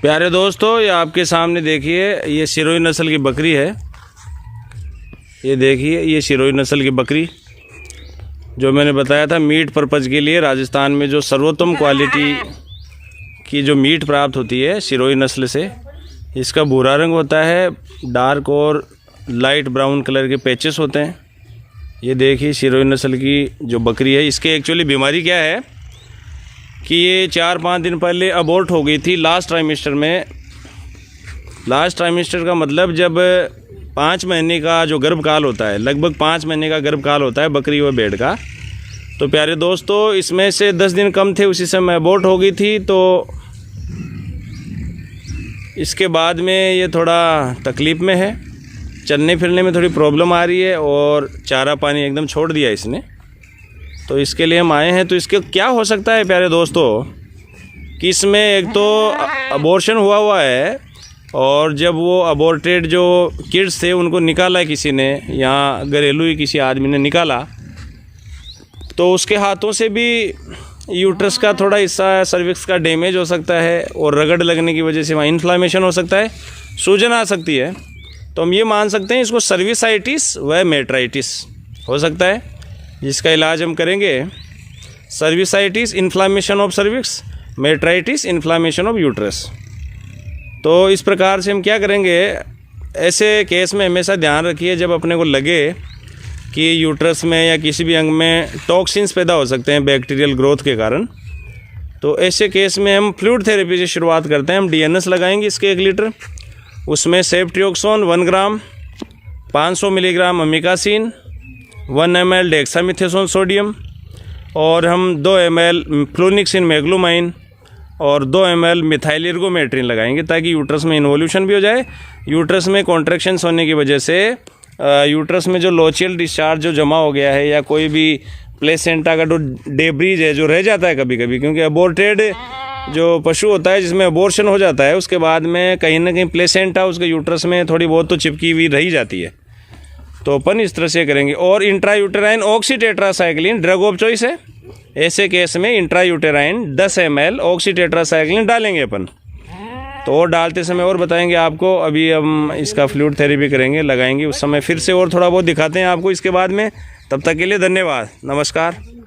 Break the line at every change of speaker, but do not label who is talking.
प्यारे दोस्तों, ये आपके सामने देखिए, ये सिरोही नस्ल की बकरी है। ये देखिए, ये सिरोही नस्ल की बकरी जो मैंने बताया था मीट पर्पज़ के लिए राजस्थान में जो सर्वोत्तम क्वालिटी की जो मीट प्राप्त होती है सिरोही नस्ल से। इसका भूरा रंग होता है, डार्क और लाइट ब्राउन कलर के पैचेस होते हैं। ये देखिए सिरोही नस्ल की जो बकरी है, इसके एक्चुअली बीमारी क्या है कि ये 4-5 दिन पहले अबॉर्ट हो गई थी लास्ट ट्राइमेस्टर में। लास्ट ट्राइमेस्टर का मतलब जब 5 महीने का जो गर्भकाल होता है, लगभग 5 महीने का गर्भकाल होता है बकरी व भेड़ का। तो प्यारे दोस्तों, इसमें से 10 दिन कम थे, उसी समय अबॉर्ट हो गई थी। तो इसके बाद में ये थोड़ा तकलीफ़ में है, चलने फिरने में थोड़ी प्रॉब्लम आ रही है और चारा पानी एकदम छोड़ दिया इसने। तो इसके लिए हम आए हैं। तो इसके क्या हो सकता है प्यारे दोस्तों कि इसमें एक तो अबॉर्शन हुआ है, और जब वो अबॉर्टेड जो किड्स थे उनको निकाला किसी ने, यहाँ घरेलू ही किसी आदमी ने निकाला, तो उसके हाथों से भी यूट्रस का थोड़ा हिस्सा सर्विक्स का डैमेज हो सकता है, और रगड़ लगने की वजह से वहाँ इन्फ्लामेशन हो सकता है, सूजन आ सकती है। तो हम ये मान सकते हैं इसको सर्विसाइटिस व मेट्राइटिस हो सकता है, जिसका इलाज हम करेंगे। Cervicitis inflammation of cervix, metritis inflammation of uterus. तो इस प्रकार से हम क्या करेंगे, ऐसे केस में हमेशा ध्यान रखिए जब अपने को लगे कि यूट्रस में या किसी भी अंग में टॉक्सिन्स पैदा हो सकते हैं बैक्टीरियल ग्रोथ के कारण, तो ऐसे केस में हम फ्लूइड थेरेपी से शुरुआत करते हैं। हम DNS लगाएंगे इसके 1 लीटर, उसमें सेफ्ट्रियोक्सोन 1 ग्राम, 500 milligram amikacin, 1 ml dexamethasone sodium, और हम 2 ml फ्लोनिक्सिन मैग्लोमाइन और 2 ml मिथाइल एर्गोमेट्रिन लगाएंगे, ताकि यूट्रस में इन्वोल्यूशन भी हो जाए। यूट्रस में कॉन्ट्रैक्शंस होने की वजह से यूट्रस में जो लोचियल डिस्चार्ज जो जमा हो गया है, या कोई भी प्लेसेंटा का जो डेब्रीज है जो रह जाता है कभी कभी, क्योंकि अबॉर्टेड जो पशु होता है जिसमें अबॉर्शन हो जाता है, उसके बाद में कहीं ना कहीं प्लेसेंटा उसके यूट्रस में थोड़ी बहुत तो चिपकी हुई रही जाती है। तो अपन इस तरह से करेंगे। और intrauterine oxytetracycline drug of choice है। ऐसे केस में इंट्रायूटेराइन 10 ml ऑक्सीटेट्रासाइक्लिन डालेंगे अपन। तो और डालते समय और बताएंगे आपको। अभी हम इसका फ्लूइड थेरेपी करेंगे, लगाएंगे, उस समय फिर से और थोड़ा बहुत दिखाते हैं आपको इसके बाद में। तब तक के लिए धन्यवाद, नमस्कार।